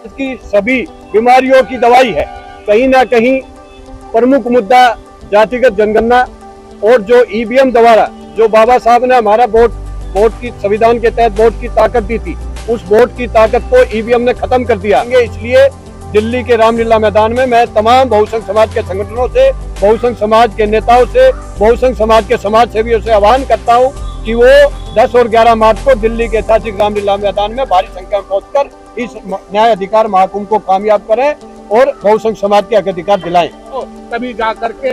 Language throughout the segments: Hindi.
की सभी बीमारियों की दवाई है। कहीं ना कहीं प्रमुख मुद्दा जातिगत जनगणना और जो ईवीएम द्वारा जो बाबा साहब ने हमारा वोट की संविधान के तहत वोट की ताकत दी थी, उस वोट की ताकत को ईवीएम ने खत्म कर दिया। इसलिए दिल्ली के रामलीला मैदान में मैं तमाम बहुसंघ समाज के संगठनों से, बहुसंघ समाज के नेताओं से, बहुसंघ समाज के समाज सेवियों से आह्वान करता हूं कि वो 10 और 11 मार्च को दिल्ली के ऐतिहासिक रामलीला मैदान में भारी संख्या में पहुंचकर इस न्याय अधिकार महाकुंभ को कामयाब करें और बहुसंघ समाज के हक अधिकार दिलाएं। तो तभी जा करके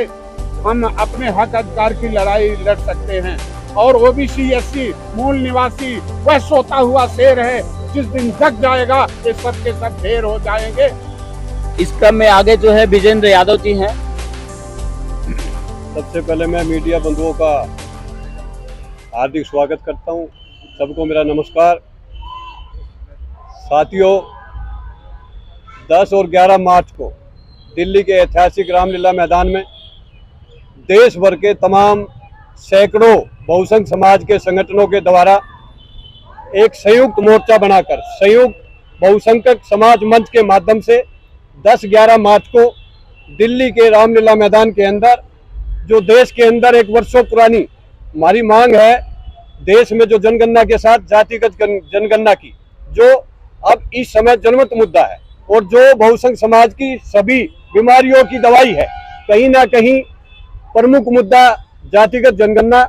हम अपने हक अधिकार की लड़ाई लड़ सकते हैं। और ओबीसी, एससी, मूल निवासी वह सोता हुआ शेर है, जिस दिन जग जाएगा ये सब के सब ढेर हो जाएंगे। इस क्रम में आगे जो है विजेंद्र यादव जी हैं। सबसे पहले मैं मीडिया बंधुओं का हार्दिक स्वागत करता हूं। सबको मेरा नमस्कार। साथियों, 10 और 11 मार्च को दिल्ली के ऐतिहासिक रामलीला मैदान में देश भर के तमाम सैकड़ों बहुसंघ समाज के संगठनों के द्वारा एक संयुक्त मोर्चा बनाकर संयुक्त बहुसंख्यक समाज मंच के माध्यम से 10-11 मार्च को दिल्ली के रामलीला मैदान के अंदर, जो देश के अंदर एक वर्षों पुरानी हमारी मांग है, देश में जो जनगणना के साथ जातिगत जनगणना की, जो अब इस समय जनमत मुद्दा है और जो बहुसंघ समाज की सभी बीमारियों की दवाई है। कहीं ना कहीं प्रमुख मुद्दा जातिगत जनगणना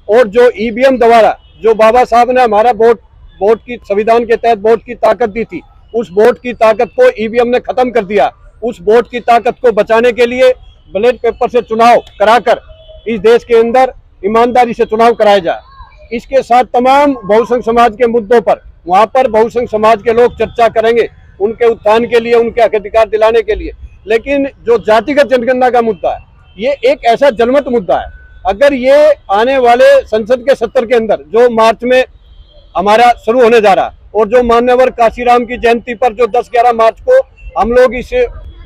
और जो ईवीएम द्वारा जो बाबा साहब ने हमारा वोट की संविधान के तहत वोट की ताकत दी थी, उस वोट की ताकत को ईवीएम ने खत्म कर दिया। उस वोट की ताकत को बचाने के लिए बैलेट पेपर से चुनाव कराकर इस देश के अंदर ईमानदारी से चुनाव कराया जाए। इसके साथ तमाम बहुसंघ समाज के मुद्दों पर वहां पर बहुसंघ समाज के लोग चर्चा करेंगे, उनके उत्थान के लिए, उनके हक अधिकार दिलाने के लिए। लेकिन जो जातिगत जनगणना का मुद्दा है, ये एक ऐसा जनमत मुद्दा है। अगर ये आने वाले संसद के सत्र के अंदर जो मार्च में हमारा शुरू होने जा रहा और जो मान्यवर काशीराम की जयंती पर जो 10-11 मार्च को हम लोग इस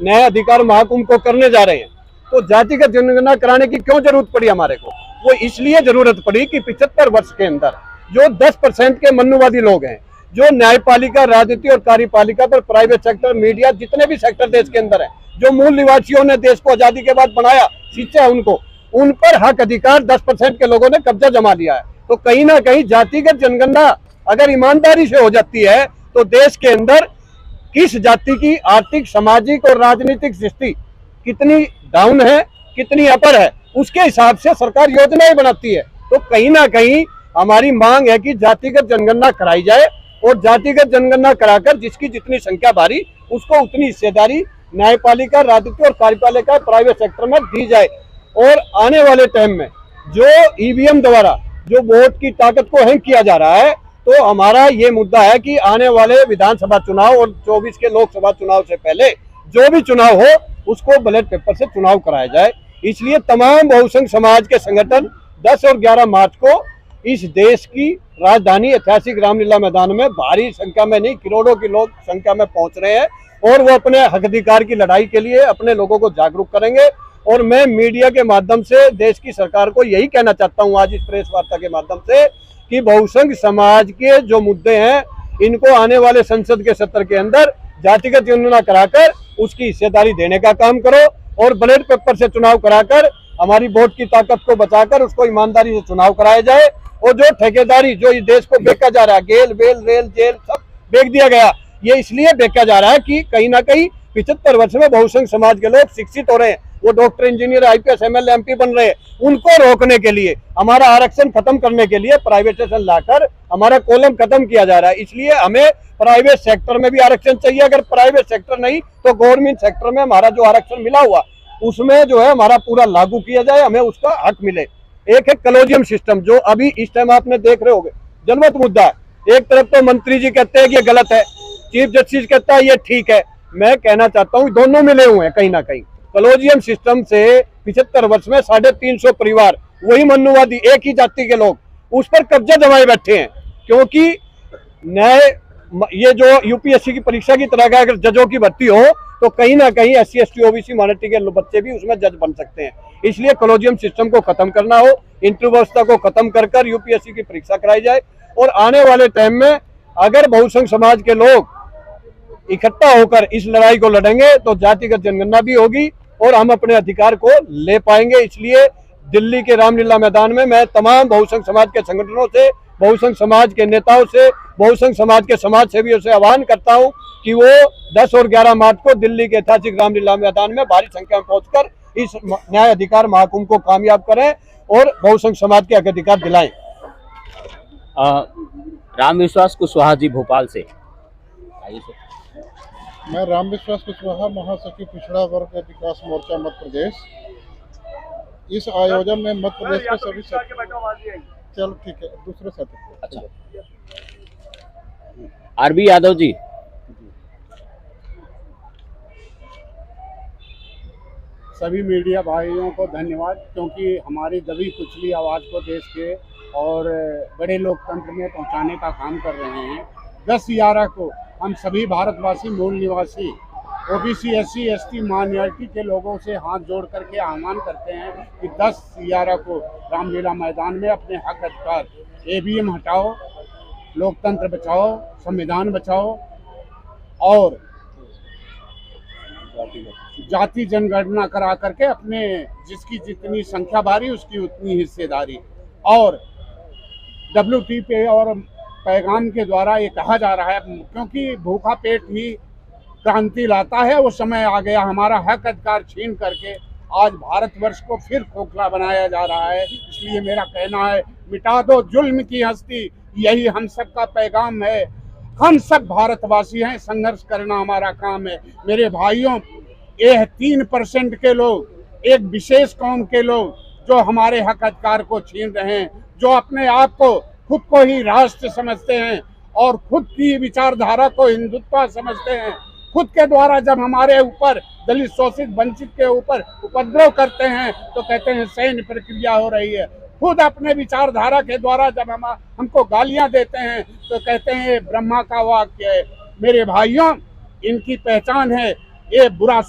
न्याय अधिकार महाकुंभ को करने जा रहे हैं, तो जातिगत जनगणना कराने की क्यों जरूरत पड़ी हमारे को? वो इसलिए जरूरत पड़ी कि 75 वर्ष के अंदर जो 10% के मनुवादी लोग हैं, जो न्यायपालिका, राजनीति और कार्यपालिका पर प्राइवेट सेक्टर, मीडिया, जितने भी सेक्टर देश के अंदर है, जो मूल निवासियों ने देश को आजादी के बाद बनाया, शिक्षा है उनको, उन पर हक अधिकार 10% के लोगों ने कब्जा जमा लिया है। तो कहीं ना कहीं जातिगत जनगणना अगर ईमानदारी से हो जाती है तो देश के अंदर किस जाति की आर्थिक, सामाजिक और राजनीतिक स्थिति कितनी डाउन है, कितनी अपर है, उसके हिसाब से सरकार योजनाएं बनाती है। तो कहीं ना कहीं हमारी मांग है कि जातिगत जनगणना कराई जाए और जातिगत जनगणना कराकर जिसकी जितनी संख्या भारी, उसको उतनी हिस्सेदारी न्यायपालिका, राजनीति और कार्यपालिका, प्राइवेट सेक्टर में दी जाए। और आने वाले टाइम में जो ईवीएम द्वारा जो वोट की ताकत को हैंग किया जा रहा है, तो हमारा ये मुद्दा है कि आने वाले विधानसभा चुनाव और 24 के लोकसभा चुनाव से पहले जो भी चुनाव हो, उसको बैलेट पेपर से चुनाव कराया जाए। इसलिए तमाम बहुसंघ समाज के संगठन 10 और 11 मार्च को इस देश की राजधानी ऐतिहासिक रामलीला मैदान में भारी संख्या में नहीं, करोड़ों की लोग संख्या में पहुंच रहे हैं और वो अपने हक अधिकार की लड़ाई के लिए अपने लोगों को जागरूक करेंगे। और मैं मीडिया के माध्यम से देश की सरकार को यही कहना चाहता हूं आज इस प्रेस वार्ता के माध्यम से कि बहुसंघ समाज के जो मुद्दे हैं, इनको आने वाले संसद के सत्र के अंदर जातिगत जनगणना कराकर उसकी हिस्सेदारी देने का काम करो और बैलेट पेपर से चुनाव कराकर हमारी वोट की ताकत को बचाकर उसको ईमानदारी से चुनाव कराया जाए। और जो ठेकेदारी जो इस देश को बेचा जा रहा है, गेल, वेल, रेल, जेल सब बेच दिया गया, ये इसलिए बेचा जा रहा है कि कहीं ना कहीं 75 वर्ष में बहुसंघ समाज के लोग शिक्षित हो रहे हैं, वो doctor, engineer, IPS, MLA, MP बन रहे हैं। उनको रोकने के लिए, हमारा आरक्षण खत्म करने के लिए प्राइवेटाइजेशन लाकर हमारा कॉलम खत्म किया जा रहा है। इसलिए हमें प्राइवेट सेक्टर में भी आरक्षण चाहिए। अगर प्राइवेट सेक्टर नहीं तो गवर्नमेंट सेक्टर में हमारा जो आरक्षण मिला हुआ, उसमें जो है हमारा पूरा लागू किया जाए, हमें उसका हक मिले। एक है कॉलेजियम सिस्टम, जो अभी इस टाइम आपने देख रहे होंगे जनमत मुद्दा है। एक तरफ तो मंत्री जी कहते हैं कि ये गलत है, चीफ जस्टिस कहता है ये ठीक है। मैं कहना चाहता हूँ दोनों मिले हुए हैं कहीं ना कहीं। कॉलेजियम सिस्टम से 75 वर्ष में 350 परिवार, वही मनुवादी, एक ही जाति के लोग उस पर कब्जा जमाए बैठे हैं। क्योंकि न्याय, ये जो यूपीएससी की परीक्षा की तरह का अगर जजों की भर्ती हो तो कहीं ना कहीं SC ST OBC माइनॉरिटी के बच्चे भी उसमें जज बन सकते हैं। इसलिए कॉलेजियम सिस्टम को खत्म करना हो, इंटरव्यू व्यवस्था को खत्म कर यूपीएससी की परीक्षा कराई जाए। और आने वाले टाइम में अगर बहुसंघ समाज के लोग इकट्ठा होकर इस लड़ाई को लड़ेंगे तो जातिगत जनगणना भी होगी और हम अपने अधिकार को ले पाएंगे। इसलिए दिल्ली के रामलीला मैदान में मैं तमाम बहुसंघ समाज के संगठनों से, बहुसंघ समाज के नेताओं से, बहुसंघ समाज के समाज सेवियों से आह्वान करता हूं कि वो 10 और 11 मार्च को दिल्ली के ऐतिहासिक रामलीला मैदान में भारी संख्या में पहुंचकर इस न्याय अधिकार महाकुंभ को कामयाब करें और बहुसंघ समाज के हक अधिकार दिलाएं। राम विश्वास कुशवाहा जी भोपाल से। आइए सर। मैं राम विश्वास कुशवाहा, महासचिव पिछड़ा वर्ग विकास मोर्चा मध्य प्रदेश। इस आयोजन में मध्य प्रदेश के सभी चलो ठीक है, दूसरे सत्र। अच्छा, आरबी यादव जी। सभी मीडिया भाइयों को धन्यवाद, क्योंकि हमारी दबी कुचली आवाज़ को देश के और बड़े लोकतंत्र में पहुंचाने का काम कर रहे हैं। 10/11 को हम सभी भारतवासी, मूल निवासी, ओबीसी, SC, ST माइनॉरिटी के लोगों से हाथ जोड़ करके आह्वान करते हैं कि 10/11 को रामलीला मैदान में अपने हक अधिकार, ABM हटाओ, लोकतंत्र बचाओ, संविधान बचाओ और जाति जनगणना करा करके अपने जिसकी जितनी संख्या भारी उसकी उतनी हिस्सेदारी। और WTP और पैगाम के द्वारा ये कहा जा रहा है, क्योंकि भूखा पेट ही क्रांति लाता है, वो समय आ गया हमारा हक अधिकार छीन करके आज भारतवर्ष को फिर खोखला बनाया जा रहा है। इसलिए मेरा कहना है, मिटा दो जुल्म की हस्ती, यही हम सब का पैगाम है। हम सब भारतवासी हैं, संघर्ष करना हमारा काम है। मेरे भाइयों, ये 3% के लोग, एक विशेष कौम के लोग जो हमारे हक अधिकार को छीन रहे हैं, जो अपने आप को खुद को ही राष्ट्र समझते हैं और खुद की विचारधारा को हिंदुत्व समझते हैं। खुद के द्वारा जब हमारे ऊपर दलित, शोषित, वंचित के ऊपर उपद्रव करते हैं तो कहते हैं सैन्य प्रक्रिया हो रही है। खुद अपने विचारधारा के द्वारा जब हमको गालियां देते हैं तो कहते हैं ब्रह्मा का वाक्य है। मेरे भाइयों, इनकी पहचान है, ये बुरा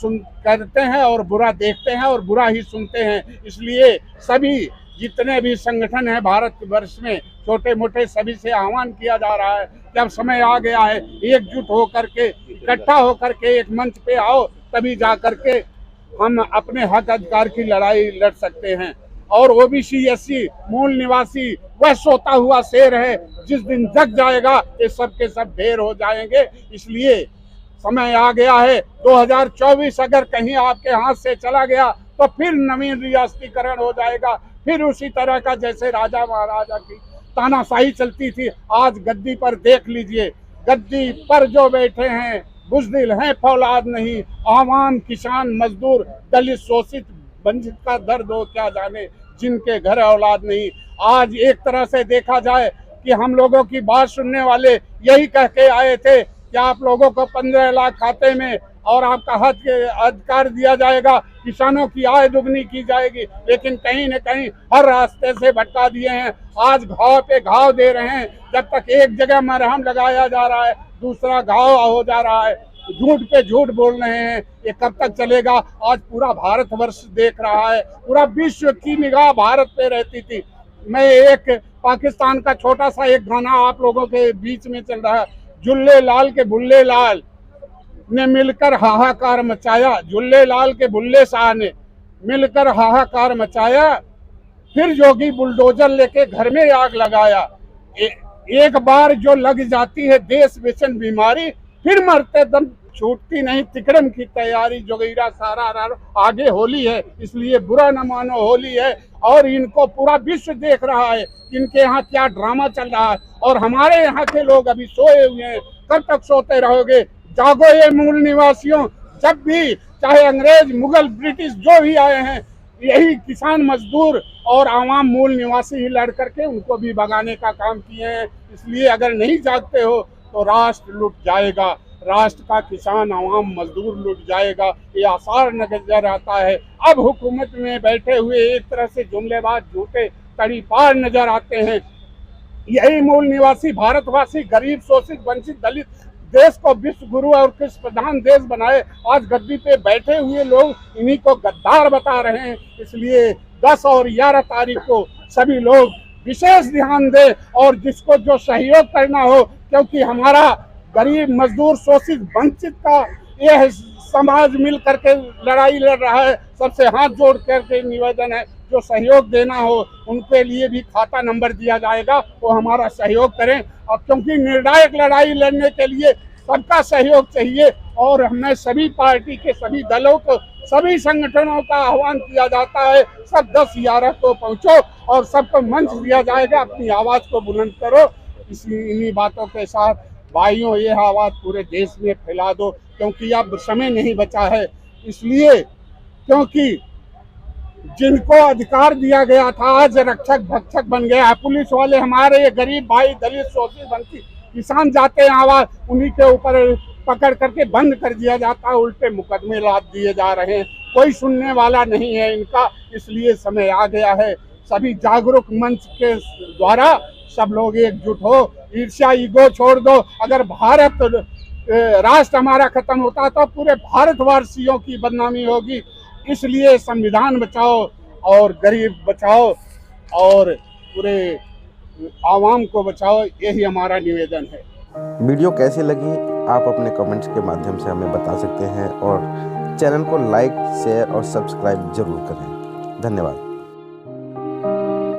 करते हैं और बुरा देखते हैं और बुरा ही सुनते हैं। इसलिए सभी जितने भी संगठन हैं भारतवर्ष में, छोटे मोटे, सभी से आह्वान किया जा रहा है कि अब समय आ गया है, एकजुट होकर के, इकट्ठा होकर के एक मंच पे आओ, तभी जा करके हम अपने हक अधिकार की लड़ाई लड़ सकते हैं। और ओबीसी, SC मूल निवासी वह सोता हुआ शेर है, जिस दिन जग जाएगा ये सब के सब ढेर हो जाएंगे। इसलिए समय आ गया है। 2024 अगर कहीं आपके हाथ से चला गया तो फिर नवीन रियासतीकरण हो जाएगा, फिर उसी तरह का जैसे राजा महाराजा की तानाशाही चलती थी। आज गद्दी पर देख लीजिए, गद्दी पर जो बैठे हैं बुज़दिल हैं, फौलाद नहीं। आवाम, किसान, मजदूर, दलित, शोषित, वंचित का दर्द हो क्या जाने, जिनके घर औलाद नहीं। आज एक तरह से देखा जाए कि हम लोगों की बात सुनने वाले यही कह के आए थे कि आप लोगों को 15 लाख खाते में और आपका हक अधिकार दिया जाएगा, किसानों की आय दुगनी की जाएगी, लेकिन कहीं न कहीं हर रास्ते से भटका दिए हैं। आज घाव पे घाव दे रहे हैं। जब तक एक जगह मरहम लगाया जा रहा है, दूसरा घाव हो जा रहा है। झूठ पे झूठ बोल रहे हैं, ये कब तक चलेगा? आज पूरा भारतवर्ष देख रहा है, पूरा विश्व की निगाह भारत पे रहती थी। मैं एक पाकिस्तान का छोटा सा एक गाना आप लोगों के बीच में चल रहा है, जुल्ले लाल के बुल्ले लाल ने मिलकर हाहाकार मचाया, जुल्ले लाल के बुल्ले शाह ने मिलकर हाहाकार मचाया, फिर योगी बुलडोजर लेके घर में आग लगाया। एक बार जो लग जाती है देश बेचैन बीमारी, फिर मरते दम छूटती नहीं तिकड़म की तैयारी। जोगीरा सारा आगे होली है, इसलिए बुरा न मानो होली है। और इनको पूरा विश्व देख रहा है इनके यहाँ क्या ड्रामा चल रहा है, और हमारे यहाँ के लोग अभी सोए हुए हैं। कब तक सोते रहोगे? जागो ये मूल निवासियों। जब भी चाहे अंग्रेज, मुगल, ब्रिटिश जो भी आए हैं, यही किसान, मजदूर और आवाम मूल निवासी ही लड़ करके उनको भी भगाने का काम किए हैं। इसलिए अगर नहीं जागते हो तो राष्ट्र लुट जाएगा, राष्ट्र का किसान, आवाम, मजदूर लुट जाएगा, ये आसार नजर आता है। अब हुकूमत में बैठे हुए एक तरह से जुमलेबाज, झूठे तड़ीपार नजर आते हैं। यही मूल निवासी भारतवासी, गरीब, शोषित, वंचित, दलित देश को विश्व गुरु और कृषि प्रधान देश बनाए, आज गद्दी पे बैठे हुए लोग इन्हीं को गद्दार बता रहे हैं। इसलिए 10 और 11 तारीख को सभी लोग विशेष ध्यान दें और जिसको जो सहयोग करना हो, क्योंकि हमारा गरीब मजदूर शोषित वंचित का यह समाज मिल करके लड़ाई लड़ रहा है। सबसे हाथ जोड़ करके निवेदन है, जो सहयोग देना हो उनके लिए भी खाता नंबर दिया जाएगा, वो हमारा सहयोग करें। और क्योंकि निर्णायक लड़ाई लड़ने के लिए सबका सहयोग चाहिए और हमें सभी पार्टी के सभी दलों को, सभी संगठनों का आह्वान किया जाता है, सब 10-11 को पहुंचो और सबको मंच दिया जाएगा, अपनी आवाज को बुलंद करो। इन्हीं बातों के साथ भाइयों, ये आवाज पूरे देश में फैला दो, क्योंकि अब समय नहीं बचा है। इसलिए क्योंकि जिनको अधिकार दिया गया था आज रक्षक भक्षक बन गया है। पुलिस वाले हमारे ये गरीब भाई, दलित, शोषित, वंचित किसान जाते हैं, आवाज उन्हीं के ऊपर पकड़ करके बंद कर दिया जाता है, उल्टे मुकदमे लाद दिए जा रहे हैं। कोई सुनने वाला नहीं है इनका। इसलिए समय आ गया है, सभी जागरूक मंच के द्वारा सब लोग एकजुट हो, ईर्ष्या ईगो छोड़ दो। अगर भारत राष्ट्र हमारा खत्म होता तो पूरे भारतवासियों की बदनामी होगी। इसलिए संविधान बचाओ और गरीब बचाओ और पूरे आवाम को बचाओ, यही हमारा निवेदन है। वीडियो कैसी लगी आप अपने कमेंट्स के माध्यम से हमें बता सकते हैं और चैनल को लाइक, शेयर और सब्सक्राइब जरूर करें। धन्यवाद।